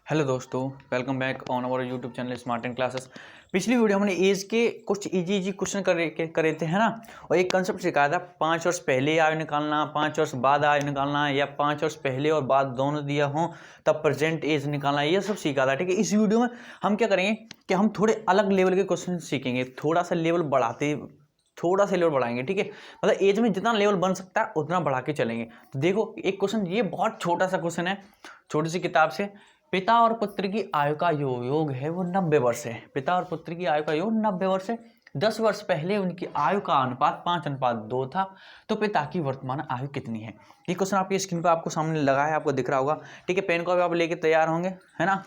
Hello दोस्तों, welcome back on our YouTube channel smart and classes. पिछली video हमने as के कुछ इजी क्वेश्चन करे थे, है ना। और एक कंसेप्ट सिखाया था, 5 वर्ष पहले आयु निकालना, 5 वर्ष बाद आयु निकालना, या 5 वर्ष पहले और बाद दोनों दिया हो तब प्रेजेंट एज निकालना, ये सब सीखा था। ठीक है, इस वीडियो में हम क्या करेंगे कि हम थोड़े अलग लेवल के क्वेश्चन सीखेंगे, थोड़ा सा लेवल बढ़ाएंगे। ठीक है, मतलब एज में जितना लेवल बन सकता है उतना बढ़ा के चलेंगे। तो देखो, एक क्वेश्चन, ये बहुत छोटा सा क्वेश्चन है, छोटी सी किताब से। पिता और पुत्र की आयु का योग है वो 90 वर्ष है। पिता और पुत्र की आयु का योग 90 वर्ष है। 10 वर्ष पहले उनकी आयु का अनुपात 5:2 था, तो पिता की वर्तमान आयु कितनी है। ये क्वेश्चन आपकी स्क्रीन पर आपको सामने लगा है, आपको दिख रहा होगा। ठीक है, पेन को भी आप लेके तैयार होंगे, है ना,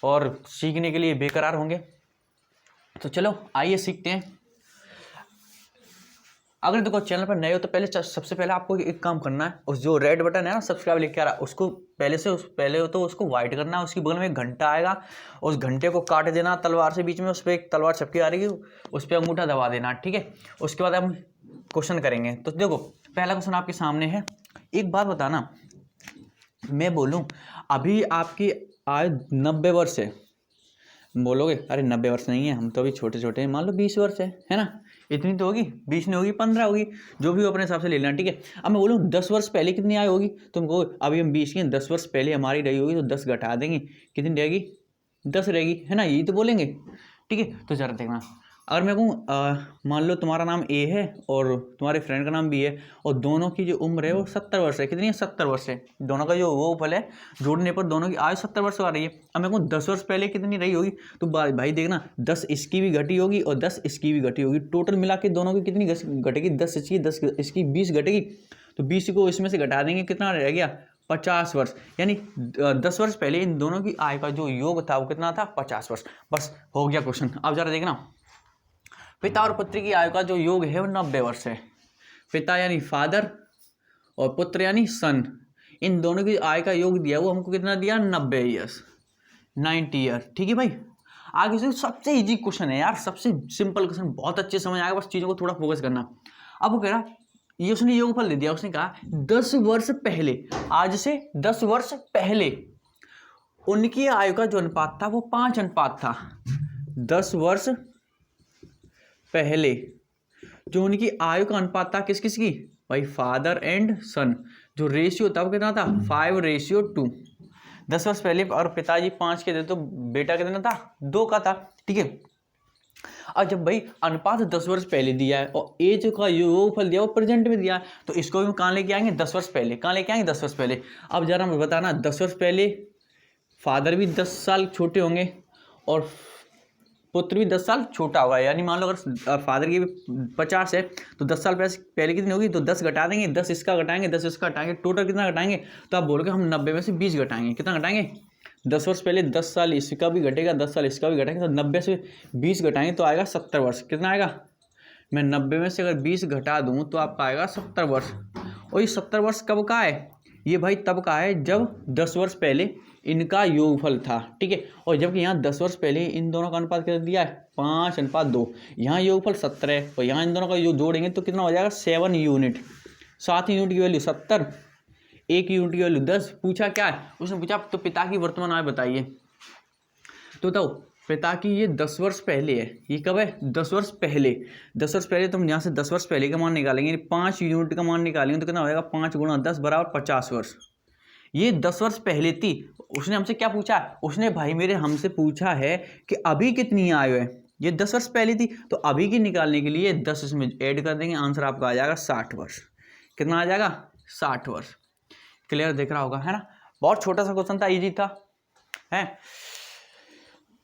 और सीखने के लिए बेकरार होंगे। तो चलो आइए सीखते हैं। अगर देखो चैनल पर नए हो तो सबसे पहले आपको एक काम करना है, उस जो रेड बटन है ना, सब्सक्राइब लिख के आ रहा है, उसको पहले हो तो उसको व्हाइट करना है। उसकी बगल में एक घंटा आएगा, उस घंटे को काट देना तलवार से, बीच में उस पर एक तलवार छपकी आ रही है, उस पर अंगूठा दबा देना। ठीक है, उसके बाद हम क्वेश्चन करेंगे। तो देखो, पहला क्वेश्चन आपके सामने है। एक बात बताना, मैं बोलूँ अभी आपकी आयु 90 वर्ष है, बोलोगे अरे 90 वर्ष नहीं है, हम तो अभी छोटे छोटे हैं, मान लो 20 वर्ष है ना, इतनी तो होगी, 20 नहीं होगी, 15 होगी, जो भी हो अपने हिसाब से ले लेना। ठीक है, अब मैं बोलूँ 10 वर्ष पहले कितनी आयु होगी, तुम कहो अभी हम 20 के, 10 वर्ष पहले हमारी रही होगी, तो 10 घटा देंगे, कितनी रहेगी, 10 रहेगी, है ना, यही तो बोलेंगे। ठीक है, तो जरा देखना, अगर मैं कहूँ मान लो तुम्हारा नाम ए है और तुम्हारे फ्रेंड का नाम बी है, और दोनों की जो उम्र है वो 70 वर्ष है। कितनी है, 70 वर्ष है। दोनों का जो वो फल है, जोड़ने पर दोनों की आयु 70 वर्ष आ रही है। अब मैं कहूँ 10 वर्ष पहले कितनी रही होगी, तो भाई देखना, 10 इसकी भी घटी होगी और 10 इसकी भी घटी होगी, टोटल मिला के दोनों की कितनी घटेगी, 10 इसकी, 10 इसकी, 20 घटेगी। तो 20 को इसमें से घटा देंगे, कितना रह गया, 50 वर्ष। यानी 10 वर्ष पहले इन दोनों की आयु का जो योग था वो कितना था, 50 वर्ष। बस हो गया क्वेश्चन। अब जरा देखना, पिता और पुत्र की आयु का जो योग है वो 90 वर्ष है। पिता यानी फादर और पुत्र यानी सन, इन दोनों की आयु का योग दिया, वो हमको कितना दिया, 90 ईयर्स, 90 ईयर। ठीक है भाई, आगे से सबसे इजी क्वेश्चन है यार, सबसे सिंपल क्वेश्चन, बहुत अच्छे समझ आएगा, बस चीज़ों को थोड़ा फोकस करना। अब वो कह रहा, ये उसने योगफल दे दिया, उसने कहा 10 वर्ष पहले, आज से 10 वर्ष पहले उनकी आयु का जो अनुपात था वो 5 अनुपात था। 10 वर्ष पहले जो उनकी आयु का अनुपात था, किस किस की, भाई फादर एंड सन, जो रेशियो था वो कितना था, 5:2। 10 वर्ष पहले और पिताजी 5 के थे, तो बेटा कितना था, 2 का था। ठीक है, अब जब भाई अनुपात 10 वर्ष पहले दिया है और एज का योगफल दिया वो प्रेजेंट में दिया है, तो इसको भी कहाँ लेके आएंगे, 10 वर्ष पहले। कहाँ लेके आएंगे, 10 वर्ष पहले। अब जरा मैं बताना, 10 वर्ष पहले फादर भी 10 साल छोटे होंगे और पुत्र भी 10 साल छोटा होगा। यानी मान लो अगर फादर की 50 है तो 10 साल पहले कितनी होगी, तो 10 घटा देंगे, 10 इसका घटाएंगे, 10 इसका घटाएंगे, टोटल कितना घटाएंगे, तो आप बोलोगे हम 90 में से 20 घटाएंगे। कितना घटाएंगे, 10 वर्ष पहले 10 साल इसका भी घटेगा, 10 साल इसका भी घटाएंगे, तो 90 से 20 घटाएंगे तो आएगा 70 वर्ष। कितना आएगा, मैं 90 में से अगर 20 घटा दूँ तो आपका आएगा 70 वर्ष। और ये 70 वर्ष कब का है, ये भाई तब का है जब 10 वर्ष पहले इनका योगफल था। ठीक है, और जबकि यहाँ 10 वर्ष पहले इन दोनों का अनुपात कितना दिया है, 5:2। यहाँ योगफल 70 है, और यहाँ इन दोनों का जो जोड़ेंगे तो कितना हो जाएगा, 7 यूनिट। 7 यूनिट की वैल्यू 70, 1 यूनिट की वैल्यू 10। पूछा क्या है, उसने पूछा तो पिता की वर्तमान आयु बताइए। तो बताओ, पिता की ये 10 वर्ष पहले है, ये कब है, 10 वर्ष पहले। 10 वर्ष पहले तो हम यहाँ से 10 वर्ष पहले का मान निकालेंगे, 5 यूनिट का मान निकालेंगे, तो कितना हो जाएगा, 5 × 10 = 50 वर्ष। ये 10 वर्ष पहले थी। उसने हमसे क्या पूछा, उसने भाई मेरे हमसे पूछा है कि अभी कितनी आयु है। ये 10 वर्ष पहले थी, तो अभी की निकालने के लिए 10 इसमें ऐड कर देंगे, आंसर आपका आ जाएगा 60 वर्ष। कितना आ जाएगा, 60 वर्ष। क्लियर दिख रहा होगा, है ना। बहुत छोटा सा क्वेश्चन था, इजी था, है।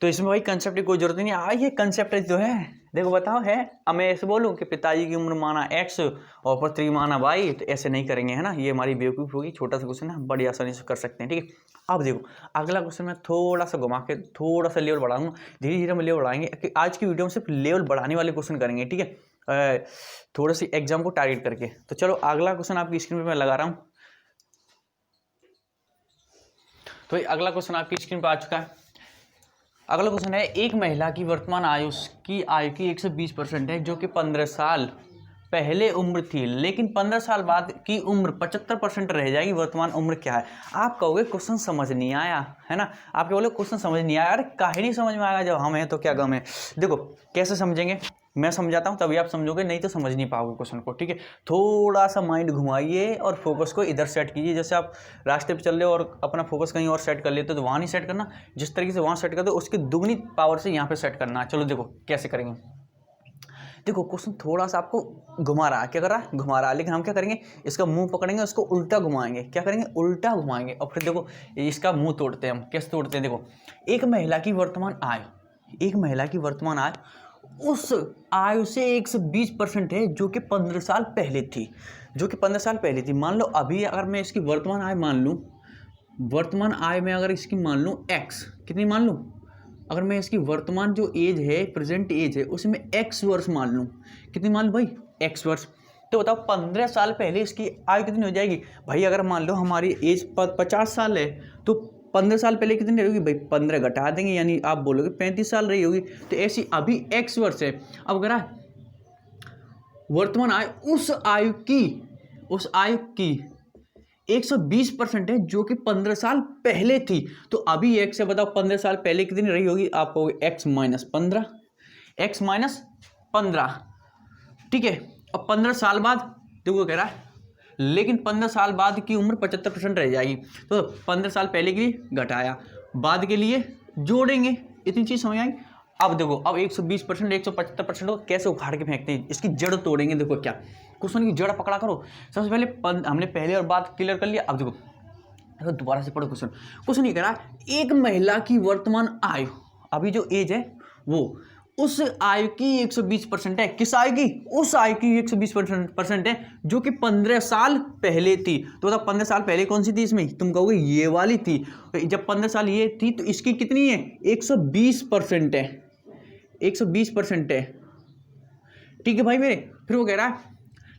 तो इसमें भाई कंसेप्ट की कोई जरूरत नहीं है। ये कंसेप्ट जो है, देखो बताओ, है अब मैं ऐसे बोलूँ कि पिताजी की उम्र माना x और पुत्र की माना y, तो ऐसे नहीं करेंगे, है ना, ये हमारी बेवकूफ़ी होगी। छोटा सा क्वेश्चन है, बड़ी आसानी से कर सकते हैं। ठीक है, अब देखो अगला क्वेश्चन मैं थोड़ा सा घुमा के थोड़ा सा लेवल बढ़ाऊंगा, धीरे धीरे हम लेवल बढ़ाएंगे कि आज की वीडियो में सिर्फ लेवल बढ़ाने वाले क्वेश्चन करेंगे। ठीक है, थोड़ा सी एग्जाम को टारगेट करके। तो चलो अगला क्वेश्चन आपकी स्क्रीन पर मैं लगा रहा हूँ। तो अगला क्वेश्चन आपकी स्क्रीन पर आ चुका है। अगला क्वेश्चन है, एक महिला की वर्तमान आयु की 120% है, जो कि 15 साल पहले उम्र थी, लेकिन 15 साल बाद की उम्र 75% रह जाएगी, वर्तमान उम्र क्या है। आप कहोगे क्वेश्चन समझ नहीं आया, है ना। आप बोले क्वेश्चन समझ नहीं आया, अरे काहे नहीं समझ में आएगा, जब हम हैं तो क्या गम है। देखो कैसे समझेंगे, मैं समझाता हूँ तभी आप समझोगे, नहीं तो समझ नहीं पाओगे क्वेश्चन को, ठीक है। थोड़ा सा माइंड घुमाइए और फोकस को इधर सेट कीजिए। जैसे आप रास्ते पे चल रहे हो और अपना फोकस कहीं और सेट कर लेते हो, तो वहाँ नहीं सेट करना, जिस तरीके से वहाँ सेट कर दो उसकी दुगनी पावर से यहाँ पे सेट करना है। चलो देखो कैसे करेंगे। देखो क्वेश्चन थोड़ा सा आपको घुमा रहा है, क्या कर रहा है, घुमा रहा है, लेकिन हम क्या करेंगे, इसका मुंह पकड़ेंगे, उसको उल्टा घुमाएंगे। क्या करेंगे, उल्टा घुमाएंगे। और फिर देखो इसका मुंह तोड़ते हैं हम। कैसे तोड़ते हैं, देखो एक महिला की वर्तमान आय, एक महिला की वर्तमान आय उस आयु से 120% है जो कि 15 साल पहले थी, जो कि 15 साल पहले थी। मान लो अभी अगर मैं इसकी वर्तमान आय मान लूँ, वर्तमान आय में अगर इसकी मान लूँ x, कितनी मान लूँ, अगर मैं इसकी वर्तमान जो एज है, प्रेजेंट एज है, उसमें x वर्ष मान लूँ, कितनी मान लूँ भाई, x वर्ष। तो बताओ 15 साल पहले इसकी आयु कितनी हो जाएगी भाई। अगर मान लो हमारी एज 50 साल है, तो 15 साल पहले कितनी रही होगी भाई, 15 घटा देंगे, यानी आप बोलोगे 35 साल रही होगी। तो ऐसी अभी x वर्ष है। अब अगर वर्तमान आयु उस आयु की 120% है जो कि 15 साल पहले थी। तो अभी x से बताओ 15 साल पहले कितनी रही होगी, आप कहोगे x माइनस 15, ठीक है। अब 15 साल बाद देखो कह रहा है, लेकिन 15 साल बाद की उम्र 75% रह जाएगी। तो 15 साल पहले के लिए घटाया, बाद के लिए जोड़ेंगे, इतनी चीज़ समझ आई। अब देखो, अब 120%, 175% को कैसे उखाड़ के फेंकते हैं, इसकी जड़ तोड़ेंगे। देखो क्या, क्वेश्चन की जड़ पकड़ा करो। सबसे पहले हमने पहले और बाद क्लियर कर लिया। अब देखो दोबारा से पढ़ो क्वेश्चन ये कह रहा है, एक महिला की वर्तमान आयु, अभी जो एज है वो उस आयु की 120% है। किस आयु की, उस आयु की 120% है जो कि 15 साल पहले थी। तो बताओ 15 साल पहले कौन सी थी इसमें, तुम कहोगे ये वाली थी। जब 15 साल ये थी तो इसकी कितनी है, 120% है, 120% है, ठीक है भाई मेरे। फिर वो कह रहा है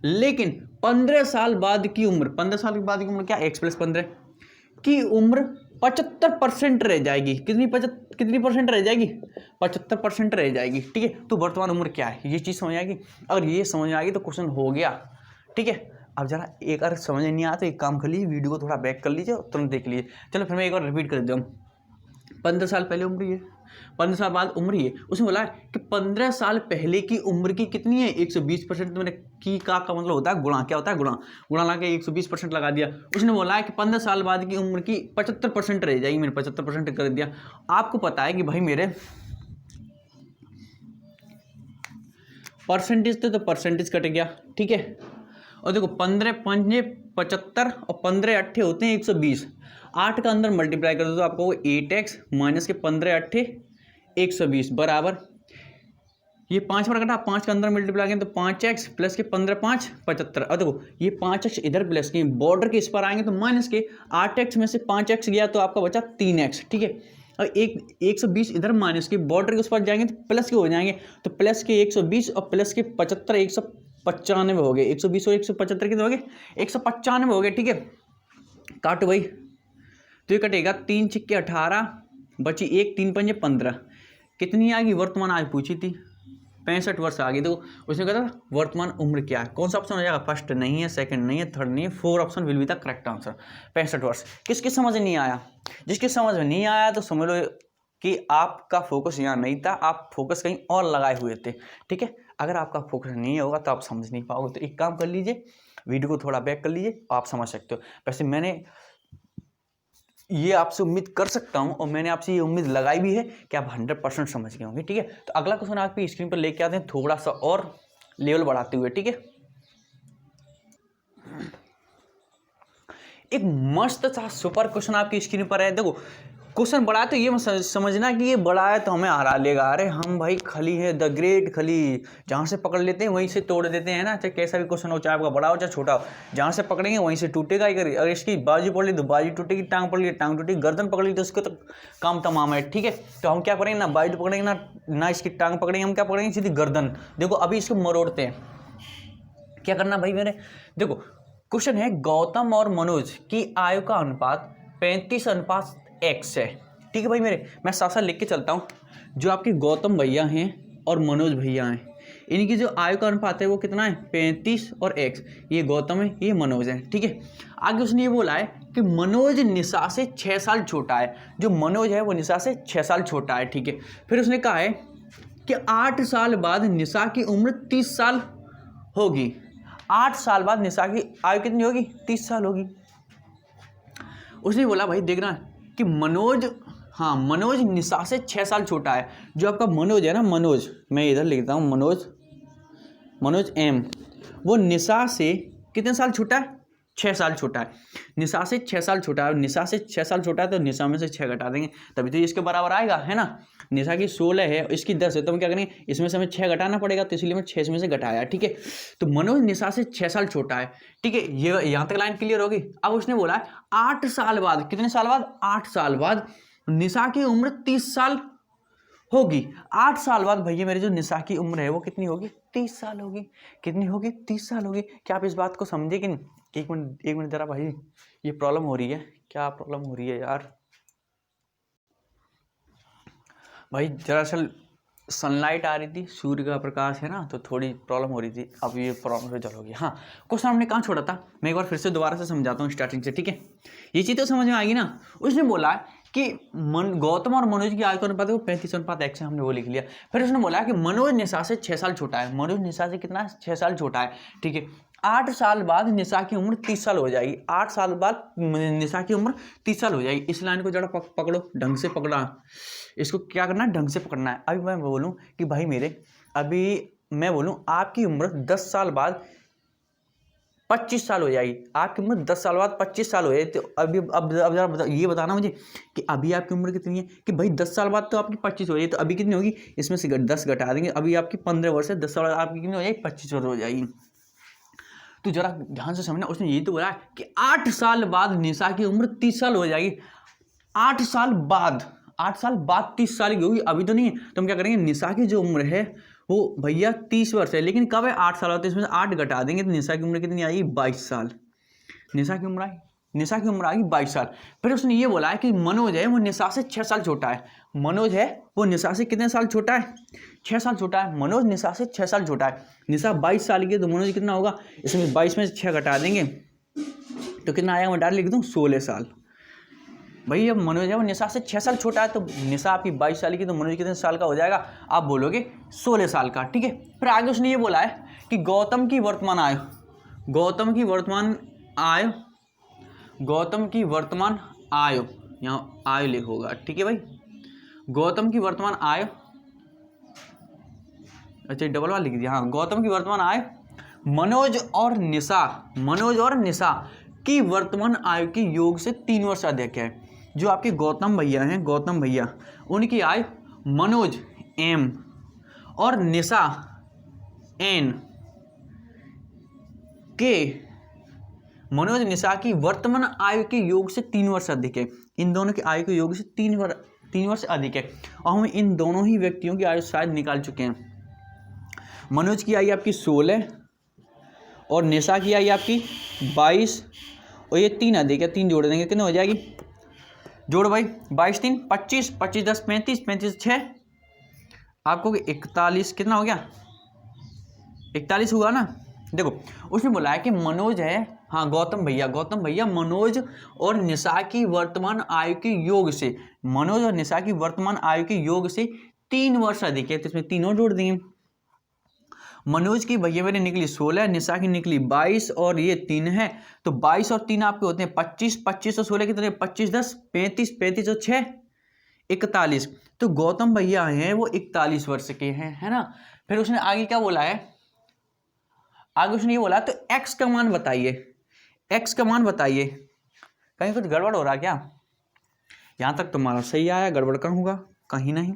लेकिन 15 साल बाद की उम्र, 15 साल के बाद की उम्र क्या, x + 15 की उम्र 75% रह जाएगी। कितनी परसेंट रह जाएगी, 75% रह जाएगी, ठीक है। तो वर्तमान उम्र क्या है, ये चीज़ समझ आएगी। अगर ये समझ आ गई तो क्वेश्चन हो गया, ठीक है। अब जरा एक बार समझ नहीं आया तो एक काम कर लीजिए, वीडियो को थोड़ा बैक कर लीजिए और तुरंत देख लीजिए। चलो फिर मैं एक बार रिपीट कर देता हूँ। 15 साल पहले उम्र ये, 15 साल बाद उम्र ये। उसने बोला है कि 15 साल पहले की उम्र की कितनी है, 120%। तो मैंने की का मतलब होता है गुणा, क्या होता है गुणा ला के 120% लगा दिया। उसने बोला है कि 15 साल बाद की उम्र की 75% रह जाएगी, मैंने 75% कर दिया। आपको पता है कि भाई मेरे परसेंटेज थे तो परसेंटेज कट गया, ठीक है। और देखो 15 × 5 = 75 और 15 × 8 होते हैं 120। 8 का अंदर मल्टीप्लाई कर दो तो आपको 8x माइनस के 15 × 8 120 बराबर, ये 5 पर कटा, 5 का अंदर मल्टीप्लाई करें तो 5x प्लस के 15 × 5 = 75। और देखो ये 5x इधर प्लस के बॉर्डर के इस पर आएंगे तो माइनस के 8x में से 5x गया तो आपका बचा 3x, ठीक है। और 120 इधर माइनस के बॉर्डर के उस पर जाएंगे तो प्लस के हो जाएंगे। तो प्लस के 120 और प्लस के 75 195 हो गए। 120 और 175 कितने हो गए, 195 हो गए, ठीक है। काटो भाई, तो ये कटेगा 3 × 6 = 18 बची 1, 3 × 5 = 15। कितनी आ गई, वर्तमान आयु पूछी थी 65 वर्ष आ गई। देखो उसने कहा था वर्तमान उम्र क्या है, कौन सा ऑप्शन हो जाएगा, फर्स्ट नहीं है, सेकंड नहीं है, थर्ड नहीं है, 4 option will be the correct answer, 65 वर्ष। किसकी समझ नहीं आया, जिसकी समझ में नहीं आया तो समझ लो कि आपका फोकस यहाँ नहीं था, आप फोकस कहीं और लगाए हुए थे, ठीक है। अगर आपका फोकस नहीं होगा तो आप समझ नहीं पाओगे। तो एक काम कर लीजिए, वीडियो को थोड़ा बैक कर लीजिए, आप समझ सकते हो। वैसे मैंने ये आपसे उम्मीद कर सकता हूं और मैंने आपसे ये उम्मीद लगाई भी है कि आप 100% समझ गए होंगे, ठीक है। तो अगला क्वेश्चन आपकी स्क्रीन पर लेके आते हैं थोड़ा सा और लेवल बढ़ाते हुए, ठीक है। एक मस्त सा सुपर क्वेश्चन आपकी स्क्रीन पर है। देखो क्वेश्चन बड़ा है तो ये समझना कि ये बड़ा है तो हमें हरा लेगा। अरे हम भाई खली है, द ग्रेट खली, जहाँ से पकड़ लेते हैं वहीं से तोड़ देते हैं ना। चाहे कैसा भी क्वेश्चन हो, चाहे आपका बड़ा हो चाहे छोटा हो, जहाँ से पकड़ेंगे वहीं से टूटेगा ही। अगर इसकी बाजू पकड़ ली तो बाजू टूटेगी, टांग पकड़ ली टांग टूटेगी, गर्दन पकड़ ली तो उसको तो काम तमाम है, ठीक है। तो हम क्या करेंगे, ना बाजू पकड़ेंगे ना इसकी टांग पकड़ेंगे, हम क्या पकड़ेंगे, सीधी गर्दन। देखो अभी इसको मरोड़ते हैं, क्या करना भाई मेरे। देखो क्वेश्चन है गौतम और मनोज की आयु का अनुपात 35:x है, ठीक है भाई मेरे। मैं साथ साथ लिख के चलता हूँ। जो आपके गौतम भैया हैं और मनोज भैया हैं, इनकी जो आयु का अनुपात है वो कितना है 35 और x। ये गौतम है, ये मनोज है, ठीक है। आगे उसने ये बोला है कि मनोज निशा से 6 साल छोटा है। जो मनोज है वो निशा से 6 साल छोटा है, ठीक है। फिर उसने कहा है कि 8 साल बाद निशा की उम्र 30 साल होगी। 8 साल बाद निशा की आयु कितनी होगी? 30 साल होगी। उसने बोला भाई देखना कि मनोज, हाँ मनोज निशा से 6 साल छोटा है। जो आपका मनोज है ना, मनोज, मैं इधर लिखता हूँ मनोज एम, वो निशा से कितने साल छोटा है? 6 साल छोटा है। निशा से 6 साल छोटा है। निशा से 6 साल छोटा है तो निशा में से 6 घटा देंगे तभी तो इसके बराबर आएगा, है ना। निशा की 16 है, इसकी 10 है, तो हम क्या करेंगे, इसमें से हमें 6 घटाना पड़ेगा, तो इसलिए मैं 6 में से घटाया, ठीक है। तो मनोज निशा से 6 साल छोटा है, ठीक है। ये यहाँ तक लाइन क्लियर होगी। अब उसने बोला है 8 साल बाद, कितने साल बाद? 8 साल बाद निशा की उम्र 30 साल होगी। 8 साल बाद भैया मेरी जो निशा की उम्र है वो कितनी होगी? 30 साल होगी। कितनी होगी? 30 साल होगी। क्या आप इस बात को समझे कि नहीं? एक मिनट जरा भाई, ये प्रॉब्लम हो रही है। क्या प्रॉब्लम हो रही है यार? भाई दरअसल सनलाइट आ रही थी, सूर्य का प्रकाश है ना, तो थोड़ी प्रॉब्लम हो रही थी। अब ये प्रॉब्लम से चल होगी। हाँ, क्वेश्चन हमने कहाँ छोड़ा था, मैं एक बार फिर से दोबारा से समझाता हूँ स्टार्टिंग से, ठीक है। ये चीज़ तो समझ में आएगी ना। उसने बोला कि गौतम और मनोज की आयु का अनुपात है वो 35:1 है, हमने वो लिख लिया। फिर उसने बोला कि मनोज निशा से 6 साल छोटा है। मनोज निशा से कितना? 6 साल छोटा है, ठीक है। 8 साल बाद निशा की उम्र 30 साल हो जाएगी। 8 साल बाद निशा की उम्र 30 साल हो जाएगी। इस लाइन को जरा पकड़ो, ढंग से पकड़ा, इसको क्या करना है? ढंग से पकड़ना है। अभी मैं बोलूं कि भाई मैं बोलूं आपकी उम्र 10 साल बाद 25 साल हो जाएगी। आपकी उम्र 10 साल बाद 25 साल हो जाएगी, तो अभी अब जरा ये बताना मुझे कि अभी आपकी उम्र कितनी है? कि भाई 10 साल बाद तो आपकी 25 हो जाएगी, तो अभी कितनी होगी? इसमें से 10 घटा देंगे। अभी आपकी 15 वर्ष है, 10 साल बाद आपकी कितनी हो जाएगी? 25 वर्ष हो जाएगी। तो जरा ध्यान से समझना, उसने यही तो बोला है कि 8 साल बाद निशा की उम्र 30 साल हो जाएगी। 8 साल बाद 30 साल की होगी, अभी तो नहीं है। तो हम क्या करेंगे, निशा की जो उम्र है वो भैया 30 वर्ष है, लेकिन कब है? 8 साल होते हैं, इसमें से 8 घटा देंगे तो निशा की उम्र कितनी आएगी? 22 साल। निशा की उम्र आएगी 22 साल। फिर उसने ये बोला है कि मनोज है वो निशा से 6 साल छोटा है। मनोज है वो निशा से कितने साल छोटा है? 6 साल छोटा है। मनोज निशा से 6 साल छोटा है। निशा 22 साल की है, तो मनोज कितना होगा? इसमें 22 में से 6 घटा देंगे तो कितना आएगा? मैं डायरेक्ट लिख दूँ 16 साल। भाई अब मनोज है वो निशा से 6 साल छोटा है, तो निशा आपकी 22 साल की, तो मनोज कितने साल का हो जाएगा? आप बोलोगे 16 साल का, ठीक है। फिर आगे उसने ये बोला है कि गौतम की वर्तमान आयु यहाँ आयु लिखोगा, ठीक है भाई। गौतम की वर्तमान आयु, अच्छा डबल वाला लिख दिया, हाँ। गौतम की वर्तमान आयु मनोज और निशा की वर्तमान आयु के योग से 3 वर्ष अधिक है। जो आपके गौतम भैया उनकी आयु मनोज एम और निशा एन के मनोज निशा की वर्तमान आयु के योग से 3 वर्ष अधिक है। इन दोनों की आयु के योग से 3 वर्ष अधिक है। और हम इन दोनों ही व्यक्तियों की आयु शायद निकाल चुके हैं। मनोज की आयु आपकी 16 और निशा की आयु आपकी 22, और ये 3 अधिक है, 3 जोड़ देंगे कितने हो जाएगी? जोड़ भाई, 22 3 25, 25 10 35, 35 6 आपको 41, कितना हो गया? 41 हुआ ना। देखो उसने बोला है कि मनोज है, हाँ गौतम भैया मनोज और निशा की वर्तमान आयु के योग से, मनोज और निशा की वर्तमान आयु के योग से 3 वर्ष अधिक है, तो इसमें तीनों जोड़ देंगे। मनोज की भैया मेरी निकली 16, निशा की निकली 22 और ये 3 है, तो 22 और 3 आपके होते हैं 25, 25 और 16 कितने? 25 10 35, 35 और 6 41। तो गौतम भैया हैं वो 41 वर्ष के हैं, है ना। फिर उसने आगे क्या बोला है? आगे उसने ये बोला तो x का मान बताइए, कहीं कुछ गड़बड़ हो रहा क्या? यहां तक तुम्हारा सही आया, गड़बड़ कहाँ होगा? कहीं नहीं।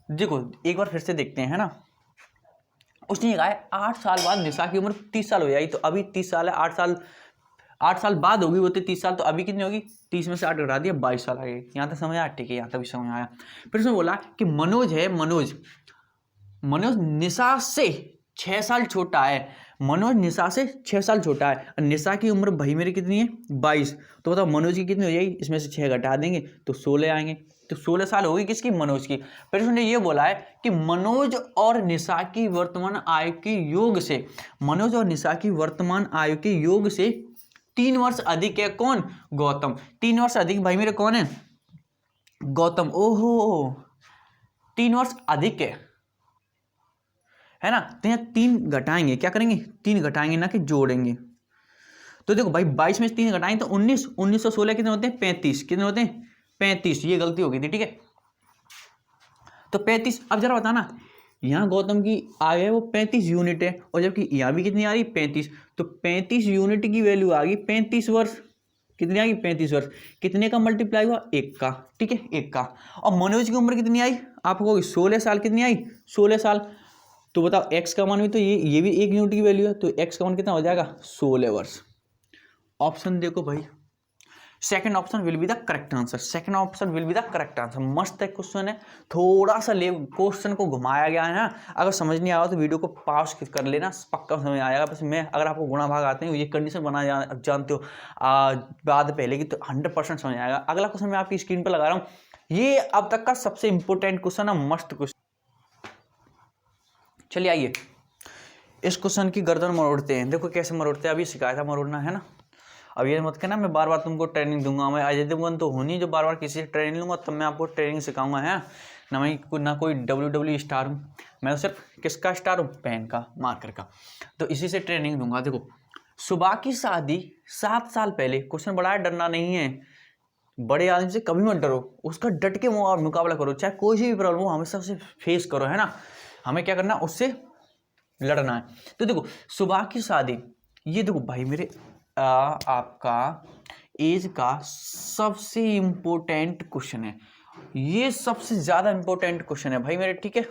देखो एक बार फिर से देखते हैं, है ना। उसने कहा है 8 साल बाद निशा की उम्र 30 साल हो जाएगी, तो अभी 30 साल है, 8 साल बाद होगी वो 30 साल, तो अभी कितनी होगी? 30 में से 8 घटा दिया, 22 साल आ गई। यहाँ तक समझ आया? ठीक है, यहाँ तक भी समझ आया। फिर उसने बोला कि मनोज निशा से 6 साल छोटा है, मनोज निशा से 6 साल छोटा है। निशा की उम्र भाई मेरी कितनी है 22, तो बताओ मनोज की कितनी हो जाएगी, इसमें से 6 घटा देंगे तो 16 आएंगे। तो 16 साल होगी किसकी, मनोज की। फिर उसने ये बोला है कि मनोज और निशा की वर्तमान आयु के योग से, मनोज और निशा की वर्तमान आयु के योग से 3 वर्ष अधिक है कौन, गौतम। 3 वर्ष अधिक भाई मेरे कौन है, गौतम। ओहो 3 वर्ष अधिक है ना। तो यहाँ 3 घटाएंगे, क्या करेंगे 3 घटाएंगे ना कि जोड़ेंगे। तो देखो भाई 22 में से 3 घटाएंगे तो 19, 19 और 16 कितने होते हैं 35, कितने होते हैं 35, ये गलती हो गई थी, ठीक है। तो 35, अब जरा बताना यहाँ गौतम की आयु है वो 35 यूनिट है, और जबकि यहाँ भी कितनी आ रही 35, तो 35 यूनिट की वैल्यू आ गई 35 वर्ष, कितनी आ गई 35 वर्ष, कितने का मल्टीप्लाई हुआ 1 का, ठीक है 1 का। और मनोज की उम्र कितनी आई, आप कहोगे 16 साल, कितनी आई 16 साल। तो बताओ x का मान भी तो ये भी 1 यूनिट की वैल्यू है, तो x का मान कितना हो जाएगा 16 वर्ष। ऑप्शन देखो भाई, second option will be the correct answer, second option will be the correct answer. मस्त है क्वेश्चन है, थोड़ा सा ले क्वेश्चन को घुमाया गया है ना। अगर समझ नहीं आया तो वीडियो को पॉज कर लेना, पक्का समझ आएगा। बस मैं अगर आपको गुणा भाग आते हैं, ये कंडीशन बना जानते हो बाद पहले की, तो 100% समझ आएगा। अगला क्वेश्चन मैं आपकी स्क्रीन पर लगा रहा हूँ, ये अब तक का सबसे इंपॉर्टेंट क्वेश्चन है, मस्त क्वेश्चन। चलिए आइए इस क्वेश्चन की गर्दन मरोड़ते हैं। देखो कैसे मरोड़ते हैं, अभी सिखाया था मरोड़ना, है ना। अब ये मत कहना मैं बार बार तुमको ट्रेनिंग दूंगा, मैं अजय देवगन तो हूँ नहीं जो बार बार किसी से ट्रेनिंग लूंगा, तब मैं आपको ट्रेनिंग सिखाऊंगा, है ना। मैं ना कोई WWE स्टार हूँ, मैं तो सिर्फ किसका स्टार हूँ, पेन का, मार्कर का। तो इसी से ट्रेनिंग दूंगा। देखो सुबह की शादी 7 साल पहले, क्वेश्चन बड़ा है, डरना नहीं है, बड़े आदमी से कभी मत डरो, उसका डट के मुकाबला करो, चाहे कोई सी भी प्रॉब्लम हो हमेशा उसे फेस करो, है ना। हमें क्या करना, उससे लड़ना है। तो देखो सुबह की शादी, ये देखो भाई मेरे आपका एज का सबसे इंपॉर्टेंट क्वेश्चन है, ये सबसे ज्यादा इंपॉर्टेंट क्वेश्चन है भाई मेरे, ठीक है।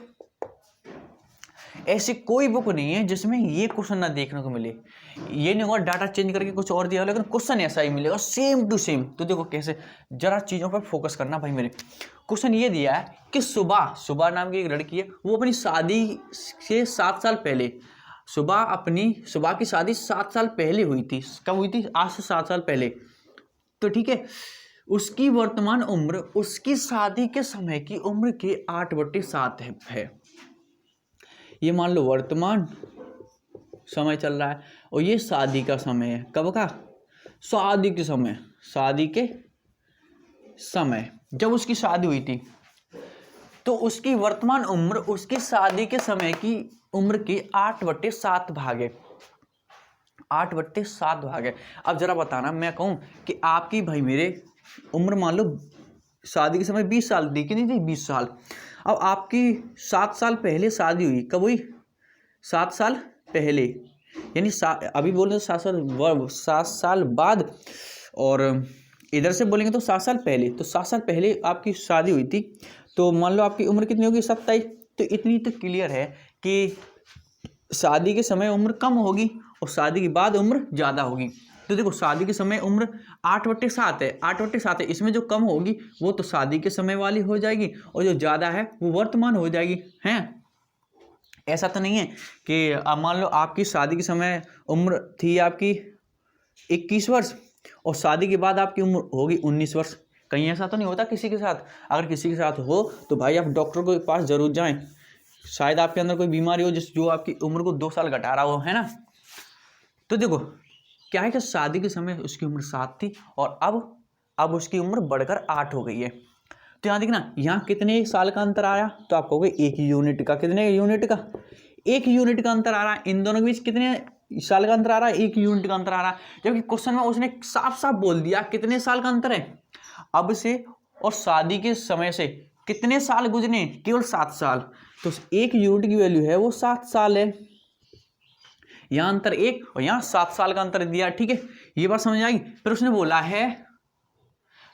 ऐसी कोई बुक नहीं है जिसमें ये क्वेश्चन ना देखने को मिले। ये नहीं होगा डाटा चेंज करके कुछ और दिया, लेकिन क्वेश्चन ऐसा ही मिलेगा, सेम टू सेम। तो देखो कैसे, जरा चीजों पर फोकस करना भाई मेरे। क्वेश्चन ये दिया है कि सुबह नाम की एक लड़की है, वो अपनी शादी से 7 साल पहले, सुबह की शादी 7 साल पहले हुई थी। कब हुई थी, आज से 7 साल पहले। तो ठीक है, उसकी वर्तमान उम्र उसकी शादी के समय की उम्र के 8/7 है। ये मान लो वर्तमान समय चल रहा है, और ये शादी का समय है। कब का, शादी के समय जब उसकी शादी हुई थी, तो उसकी वर्तमान उम्र उसकी शादी के समय की उम्र के 8/7 भाग है, 8/7 भाग है। अब जरा बताना, मैं कहूं कि आपकी भाई मेरे उम्र मान लो शादी के समय 20 साल दी, कितनी थी 20 साल। अब आपकी 7 साल पहले शादी हुई, कब हुई 7 साल पहले, यानी अभी बोल रहे 7 साल बाद, और इधर से बोलेंगे तो 7 साल पहले। तो 7 साल पहले आपकी शादी हुई थी, तो मान लो आपकी उम्र कितनी होगी 27। तो इतनी तो क्लियर है कि शादी के समय उम्र कम होगी और शादी के बाद उम्र ज़्यादा होगी। तो देखो शादी के समय उम्र 8/7 है, 8/7 है, इसमें जो कम होगी वो तो शादी के समय वाली हो जाएगी, और जो ज़्यादा है वो वर्तमान हो जाएगी, हैं। ऐसा तो नहीं है कि अब मान लो आपकी शादी के समय उम्र थी आपकी 21 वर्ष, और शादी के बाद आपकी उम्र होगी 19 वर्ष। कहीं ऐसा तो नहीं होता किसी के साथ। अगर किसी के साथ हो तो भाई आप डॉक्टर के पास जरूर जाएं, शायद आपके अंदर कोई बीमारी हो जो आपकी उम्र को 2 साल घटा रहा हो, है ना। तो देखो क्या है कि शादी के समय उसकी उम्र 7 थी, और अब उसकी उम्र बढ़कर 8 हो गई है। तो यहाँ देखना, यहाँ कितने साल का अंतर आया, तो आप कहोगे 1 यूनिट का। कितने यूनिट का, 1 यूनिट का अंतर आ रहा है। इन दोनों के बीच कितने साल का अंतर आ रहा है, 1 यूनिट का अंतर आ रहा है। जबकि क्वेश्चन में उसने साफ साफ बोल दिया कितने साल का अंतर है, अब से और शादी के समय से कितने साल गुजरे, केवल 7 साल। तो 1 यूनिट की वैल्यू है वो 7 साल है। यहाँ अंतर 1 और यहाँ 7 साल का अंतर दिया, ठीक है। ये बात समझ आएगी। फिर उसने बोला है,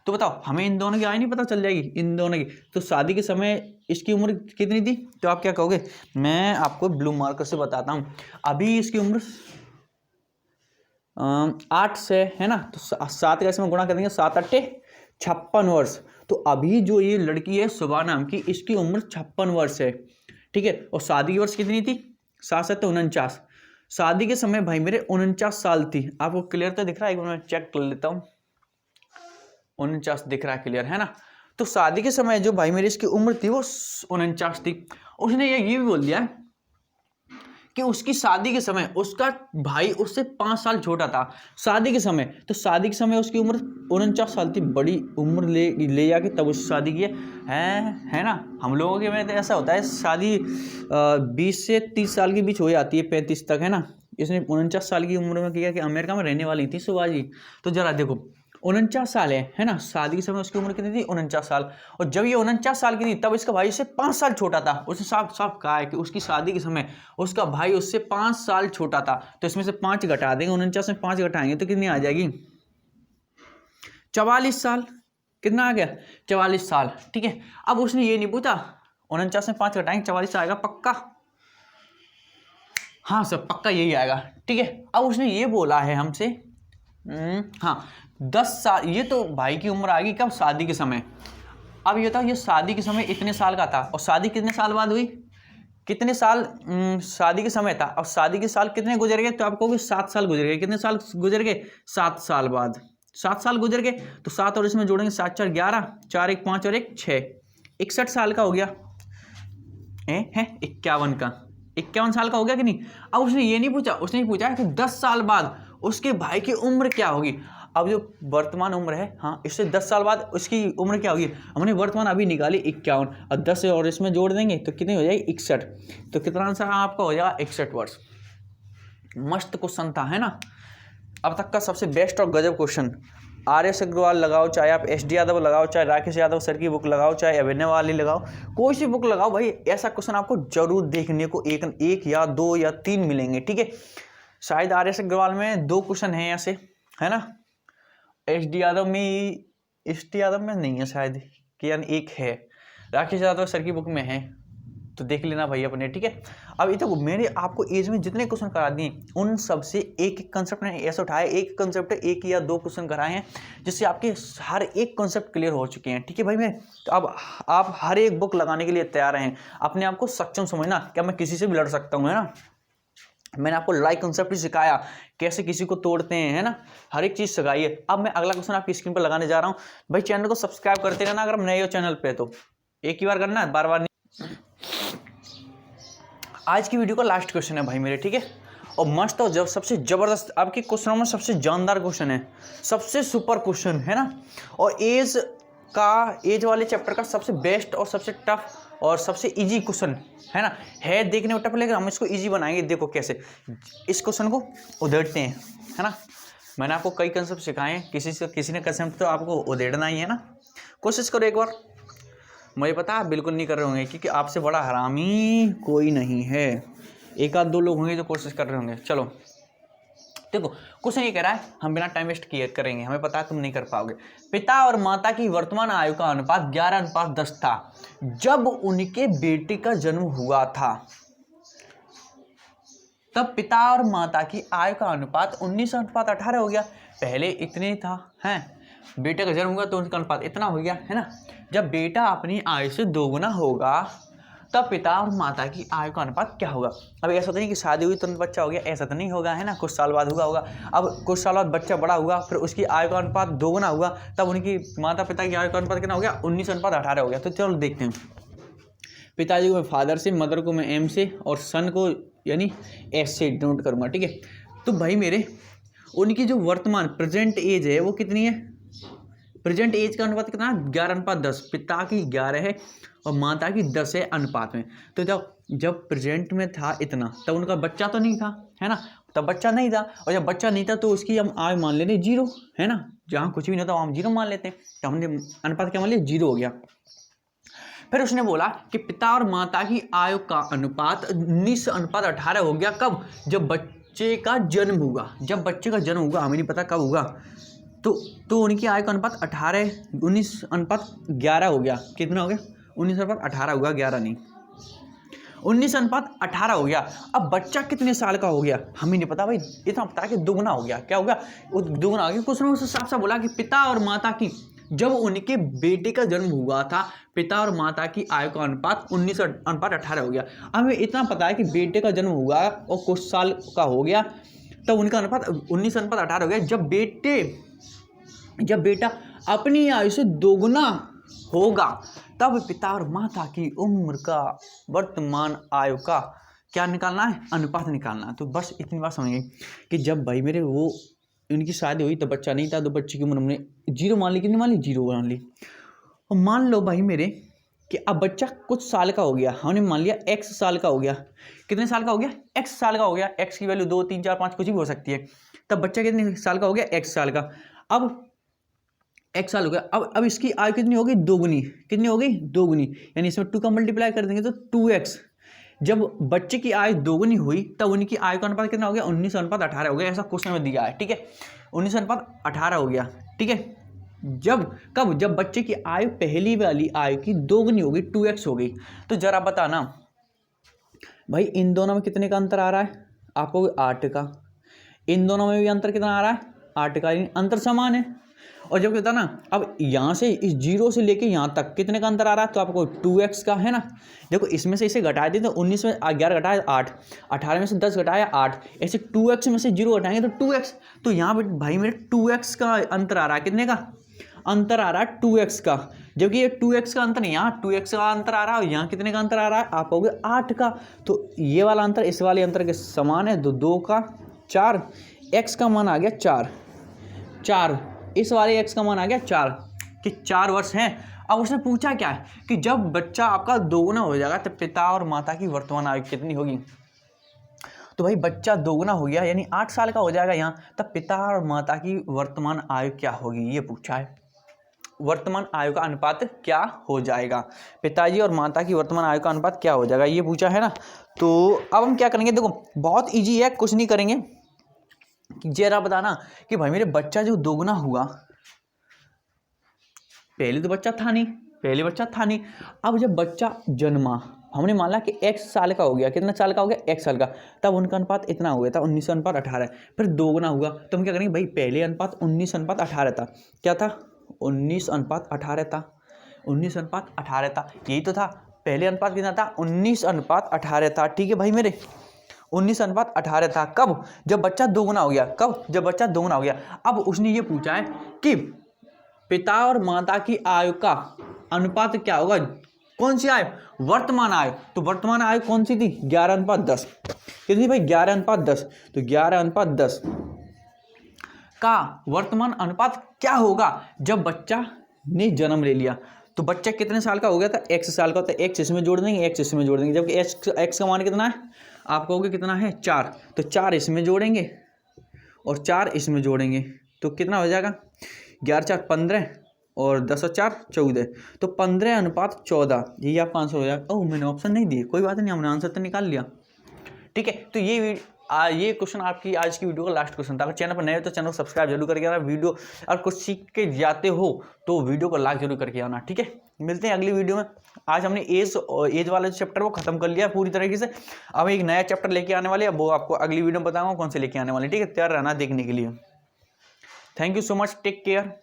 तो बताओ हमें इन दोनों की आयु नहीं पता चल जाएगी, इन दोनों की। तो शादी के समय इसकी उम्र कितनी थी, तो आप क्या कहोगे, मैं आपको ब्लू मार्कर से बताता हूं। अभी इसकी उम्र 8 से है ना, तो 7 का इसमें गुणा कर देंगे, 7 8 56 वर्ष। तो अभी जो ये लड़की है सुबह नाम की, इसकी उम्र 56 वर्ष है, ठीक है। और शादी की वर्ष कितनी थी, 7 7 49। शादी के समय भाई मेरे 49 साल थी। आपको क्लियर तो दिख रहा है? एक बार मैं चेक कर लेता हूँ। 49 दिख रहा है, क्लियर है ना? तो शादी के समय जो भाई मेरी इसकी उम्र थी वो 49 थी। उसने ये भी बोल दिया कि उसकी शादी के समय उसका भाई उससे 5 साल छोटा था शादी के समय। तो शादी के समय उसकी उम्र 49 साल थी। बड़ी उम्र ले जाके तब उससे शादी की है ना? हम लोगों के में तो ऐसा होता है, शादी 20 से 30 साल के बीच हो जाती है, 35 तक, है ना? इसने 49 साल की उम्र में किया कि अमेरिका में रहने वाली थी सुबह जी। तो जरा देखो 49 साल है ना? शादी के समय उसकी उम्र कितनी थी? 49 साल। और जब ये 49 साल की थी तब इसका भाई उससे 5 साल छोटा था। उसने साफ साफ कहा है कि उसकी शादी के समय उसका भाई उससे 5 साल छोटा था। तो इसमें से 5 घटा देंगे, 49 में 5 घटाएंगे तो कितनी आ जाएगी? 44 साल। कितना आ गया? 44 साल। ठीक है, अब उसने ये नहीं पूछा 49 में 5 घटाएंगे 44 आएगा पक्का? हाँ सर पक्का यही आएगा। ठीक है, अब उसने ये बोला है हमसे हाँ 10 साल। ये तो भाई की उम्र आ गई कब? शादी के समय। अब ये था, ये शादी के समय इतने साल का था और शादी कितने साल बाद हुई? कितने साल शादी के समय था और शादी के साल कितने गुजर गए? तो आप कहोगे 7 साल गुजर गए। कितने साल गुजर गए? 7 साल बाद 7 साल गुजर गए। तो 7 और इसमें जोड़ेंगे 7 4 11, 4 1 5 और 1 6, 61 साल का हो गया। है 51 का, 51 साल का हो गया कि नहीं? अब उसने ये नहीं पूछा, उसने पूछा कि 10 साल बाद उसके भाई की उम्र क्या होगी। अब जो वर्तमान उम्र है, हाँ, इससे 10 साल बाद उसकी उम्र क्या होगी? हमने वर्तमान अभी निकाली 51 और 10 और इसमें जोड़ देंगे तो कितनी हो जाएगी? 61। तो कितना आंसर आपका हो जाएगा? 61 वर्ष। मस्त क्वेश्चन था, है ना? अब तक का सबसे बेस्ट और गजब क्वेश्चन। RS अग्रवाल लगाओ, चाहे आप SD यादव लगाओ, चाहे राकेश यादव सर की बुक लगाओ, चाहे अभिनय वाली लगाओ, कोई सी बुक लगाओ भाई, ऐसा क्वेश्चन आपको जरूर देखने को एक या 2 या 3 मिलेंगे। ठीक है, शायद RS अग्रवाल में 2 क्वेश्चन हैं ऐसे, है ना? SD यादव में नहीं है शायद, कि यानी एक है। राकेश यादव सर की बुक में है, तो देख लेना भाई अपने। ठीक है, अब ये तो मैंने आपको एज में जितने क्वेश्चन करा दिए उन सब से एक एक कंसेप्ट ने ऐसा उठाया, एक कंसेप्ट 1 या 2 क्वेश्चन कराए हैं जिससे आपके हर एक कंसेप्ट क्लियर हो चुके हैं। ठीक है भाई, मैं तो अब आप हर एक बुक लगाने के लिए तैयार हैं। अपने आप को सक्षम समझना, क्या मैं किसी से भी लड़ सकता हूँ, है ना? मैंने आपको लाइक कंसेप्ट भी सिखाया, कैसे किसी को तोड़ते हैं, है ना? हर एक चीज़ सिखाइए। अब मैं अगला क्वेश्चन आपकी स्क्रीन पर लगाने जा रहा हूँ। भाई चैनल को सब्सक्राइब करते रहना अगर हम नए हो चैनल पे, तो एक ही बार करना है, बार बार नहीं। आज की वीडियो का लास्ट क्वेश्चन है भाई मेरे, ठीक है? और मस्त और जब सबसे जबरदस्त आपके क्वेश्चनों में सबसे जानदार क्वेश्चन है, सबसे सुपर क्वेश्चन, है ना? और एज वाले चैप्टर का सबसे बेस्ट और सबसे टफ और सबसे इजी क्वेश्चन, है ना? है देखने में टफ, लेकिन हम इसको इजी बनाएंगे। देखो कैसे इस क्वेश्चन को उधेड़ते हैं, है ना? मैंने आपको कई कंसेप्ट सिखाए हैं, किसी ने कंसेप्ट तो आपको उधेड़ना ही है ना। कोशिश करो एक बार। मुझे पता है बिल्कुल नहीं कर रहे होंगे, क्योंकि आपसे बड़ा हरामी कोई नहीं है। एक आध 2 लोग होंगे जो कोशिश कर रहे होंगे। चलो देखो क्वेश्चन ये कह रहा है, हम बिना टाइम वेस्ट किए करेंगे, हमें पता है तुम नहीं कर पाओगे। पिता और माता की वर्तमान आयु का अनुपात 11:10 था जब उनके बेटे का जन्म हुआ था। तब पिता और माता की आयु का अनुपात 19:18 हो गया। पहले इतने था, हैं? बेटे का जन्म हुआ तो उनका अनुपात इतना हो गया, है ना? जब बेटा अपनी आयु से 2 गुना होगा तब पिता और माता की आयु का अनुपात क्या होगा? अब ऐसा तो नहीं कि शादी हुई तुरंत बच्चा हो गया, ऐसा तो नहीं होगा, है ना? कुछ साल बाद होगा। अब कुछ साल बाद बच्चा बड़ा हुआ, फिर उसकी आयु का अनुपात 2 गुना हुआ, तब उनकी माता पिता की आयु का अनुपात कितना हो गया? 19:18 हो गया। तो चलो देखते हैं। पिताजी को मैं फादर से, मदर को मैं M से और सन को यानी S से डिनोट करूँगा। ठीक है, तो भाई मेरे उनकी जो वर्तमान प्रेजेंट एज है वो कितनी है? प्रेजेंट एज का अनुपात कितना है? 11:10। पिता की 11 है और माता की 10 है अनुपात में। तो जब प्रेजेंट में था इतना, तब उनका बच्चा तो नहीं था, है ना? तब बच्चा नहीं था, और जब बच्चा नहीं था तो उसकी हम आयु मान लेते 0, है ना? जहाँ कुछ भी नहीं होता वहाँ हम 0 मान लेते हैं। तो हमने अनुपात क्या मान लिया? 0 हो गया। फिर उसने बोला कि पिता और माता की आयु का अनुपात 19:18 हो गया। कब? जब बच्चे का जन्म हुआ। जब बच्चे का जन्म हुआ, हमें नहीं पता कब हुआ। तो उनकी आयु का अनुपात 19:11 हो गया। कितना हो गया? 19:18 हुआ, 11 नहीं, 19:18 हो गया। अब बच्चा कितने साल का हो गया हमें नहीं पता भाई, इतना पता है कि 2 गुना हो गया। क्या हो गया? वो 2 गुना हो गया। कुछ ने उससे साफ साफ बोला कि पिता और माता की जब उनके बेटे का जन्म हुआ था पिता और माता की आयु का अनुपात 19:18 हो गया। हमें इतना पता है कि बेटे का जन्म हुआ और कुछ साल का हो गया तब उनका अनुपात 19:18 हो गया। जब बेटा अपनी आयु से दोगुना होगा तब पिता और माता की उम्र का वर्तमान आयु का क्या निकालना है, अनुपात निकालना है। तो बस इतनी बात समझिए कि जब भाई मेरे वो इनकी शादी हुई तो बच्चा नहीं था, तो बच्चे की उम्र हमने 0 मान ली, कितनी मान ली, 0 मान ली। और मान लो भाई मेरे कि अब बच्चा कुछ साल का हो गया, हमने मान लिया x साल का हो गया। कितने साल का हो गया, x साल का हो गया। x की वैल्यू 2, 3, 4, 5 कुछ भी हो सकती है। तब बच्चा कितने साल का हो गया, x साल का। अब x साल हो गया। अब इसकी आयु कितनी होगी, दोगुनी। कितनी होगी, दोगुनी, यानी इसमें 2 का मल्टीप्लाई कर देंगे तो 2x। जब बच्चे की आयु दोगुनी हुई तब उनकी आयु का अनुपात कितना हो गया, 19:18 हो गया। ऐसा क्वेश्चन में दिया है, ठीक है, 19:18 हो गया, ठीक है। जब बच्चे की आयु पहली वाली आयु की दोगुनी हो गई, 2x हो गई। तो जरा बताना भाई इन दोनों में कितने का अंतर आ रहा है, आपको 8 का। इन दोनों में भी अंतर कितना आ रहा है, 8 का, अंतर समान है। और जब कहता ना अब यहाँ से इस 0 से लेके यहाँ तक कितने का अंतर आ रहा है, तो आपको 2x का है ना। देखो इसमें से इसे घटा दें तो 19 में 11 घटाया 8, 18 में से 10 घटाया 8, ऐसे 2x में से 0 घटाएंगे तो 2x। तो यहाँ पे भाई मेरे 2x का अंतर आ रहा है, कितने का अंतर आ रहा है, 2x का। जबकि ये 2x का अंतर, यहाँ 2x का अंतर आ रहा है और यहाँ कितने का अंतर आ रहा है, आप कहोगे 8 का। तो ये वाला अंतर इस वाले अंतर के समान है, 2 का 4, x का मान आ गया 4, इस वाले x का मान आ गया 4 कि 4 वर्ष हैं। अब उसने पूछा क्या है कि जब बच्चा आपका दोगुना हो जाएगा तो पिता और माता की वर्तमान आयु कितनी होगी। तो भाई बच्चा दोगुना हो गया यानी 8 साल का हो जाएगा यहाँ, तब पिता और माता की वर्तमान आयु क्या होगी, ये पूछा है। वर्तमान आयु का अनुपात क्या हो जाएगा, पिताजी और माता की वर्तमान आयु का अनुपात क्या हो जाएगा, ये पूछा है ना। तो अब हम क्या करेंगे, देखो बहुत ईजी है, कुछ नहीं करेंगे। जरा बताना कि भाई मेरे बच्चा जो दोगुना हुआ, पहले तो बच्चा था नहीं, अब जब बच्चा जन्मा, हमने माना कि x साल का हो गया, कितना साल का हो गया, x साल का, तब उनका अनुपात इतना हो गया था 19:18। फिर दोगुना हुआ तो हम क्या करेंगे भाई, पहले अनुपात 19:18 था, क्या था 19:18 था, 19:18 था, यही तो था। पहले अनुपात कितना था, 19:18 था, ठीक है भाई मेरे 19:18 था। कब, जब बच्चा दोगुना हो गया, कब, जब बच्चा दोगुना हो गया। अब उसने ये पूछा है कि पिता और माता की आयु का अनुपात क्या होगा, कौन सी आयु, वर्तमान आयु। तो वर्तमान आयु कौन सी थी, 11:10, कितनी भाई 11:10। तो 11:10 का वर्तमान अनुपात क्या होगा जब बच्चा ने जन्म ले लिया। तो बच्चा कितने साल का हो गया था, x साल का, तो x इसमें जोड़ देंगे, x इसमें जोड़ देंगे। जबकि x का मान कितना है, आप कहोगे कितना है 4, तो 4 इसमें जोड़ेंगे और 4 इसमें जोड़ेंगे तो कितना हो जाएगा, 11 4 15 और 10 और 4 14, तो 15:14, यही आपका आंसर हो जाएगा। ओह मैंने ऑप्शन नहीं दिए, कोई बात नहीं, हमने आंसर तो निकाल लिया, ठीक है। तो ये क्वेश्चन आपकी आज की वीडियो का लास्ट क्वेश्चन था। अगर चैनल पर नए हो तो चैनल को सब्सक्राइब जरूर करके आना। वीडियो और कुछ सीख के जाते हो तो वीडियो को लाइक जरूर करके आना, ठीक है। मिलते हैं अगली वीडियो में। आज हमने एज वाले चैप्टर को खत्म कर लिया पूरी तरीके से। अब एक नया चैप्टर लेके आने वाले हैं, वो आपको अगली वीडियो में बताऊंगा कौन से लेके आने वाले, ठीक है। तैयार रहना देखने के लिए। Thank you so much, take care.